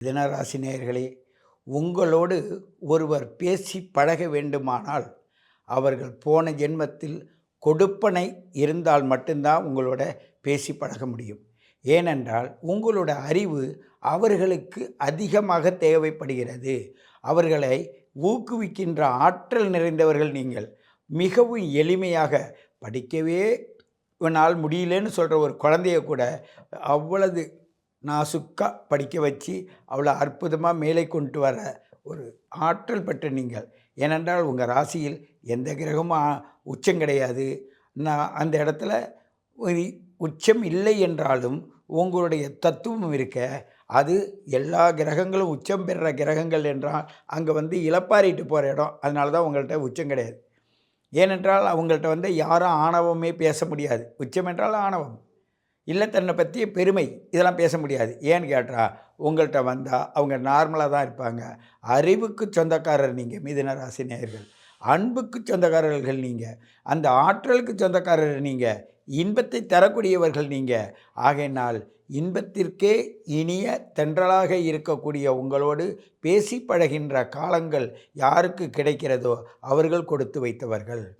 தினராசி நேயர்களே, உங்களோடு ஒருவர் பேசி பழக வேண்டுமானால் அவர்கள் போன ஜென்மத்தில் கொடுப்பனை இருந்தால் மட்டும்தான் உங்களோட பேசி பழக முடியும். ஏனென்றால் உங்களோட அறிவு அவர்களுக்கு அதிகமாக தேவைப்படுகிறது. அவர்களை ஊக்குவிக்கின்ற ஆற்றல் நிறைந்தவர்கள் நீங்கள். மிகவும் எளிமையாக படிக்கவே இவனால் முடியலன்னு சொல்கிற ஒரு குழந்தைய கூட அவ்வளவு நாசுக்கா படிக்க வச்சு அவ்வளோ அற்புதமாக மேலே கொண்டு வர ஒரு ஆற்றல் பெற்ற நீங்கள். ஏனென்றால் உங்கள் ராசியில் எந்த கிரகமும் உச்சம் கிடையாது. நான் அந்த இடத்துல ஒரு உச்சம் இல்லை என்றாலும் உங்களுடைய தத்துவம் இருக்க, அது எல்லா கிரகங்களும் உச்சம் பெறுற கிரகங்கள் என்றால் அங்கே இளப்பாரிட்டு போகிற இடம். அதனால தான் உங்கள்கிட்ட உச்சம் கிடையாது. ஏனென்றால் அவங்கள்ட்ட யாரும் ஆணவமே பேச முடியாது. உச்சம் என்றால் ஆணவம் இல்லை, தன்னை பற்றிய பெருமை இதெல்லாம் பேச முடியாது. ஏன்னு கேட்டால் உங்கள்கிட்ட வந்தால் அவங்க நார்மலாக தான் இருப்பாங்க. அறிவுக்கு சொந்தக்காரர் நீங்கள் மிதுன ராசி நேயர்கள். அன்புக்கு சொந்தக்காரர்கள் நீங்கள். அந்த ஆற்றலுக்கு சொந்தக்காரர் நீங்கள். இன்பத்தை தரக்கூடியவர்கள் நீங்கள். ஆகையினால் இன்பத்திற்கே இனிய தென்றலாக இருக்கக்கூடிய உங்களோடு பேசி பழகின்ற காலங்கள் யாருக்கு கிடைக்கிறதோ அவர்கள் கொடுத்து வைத்தவர்கள்.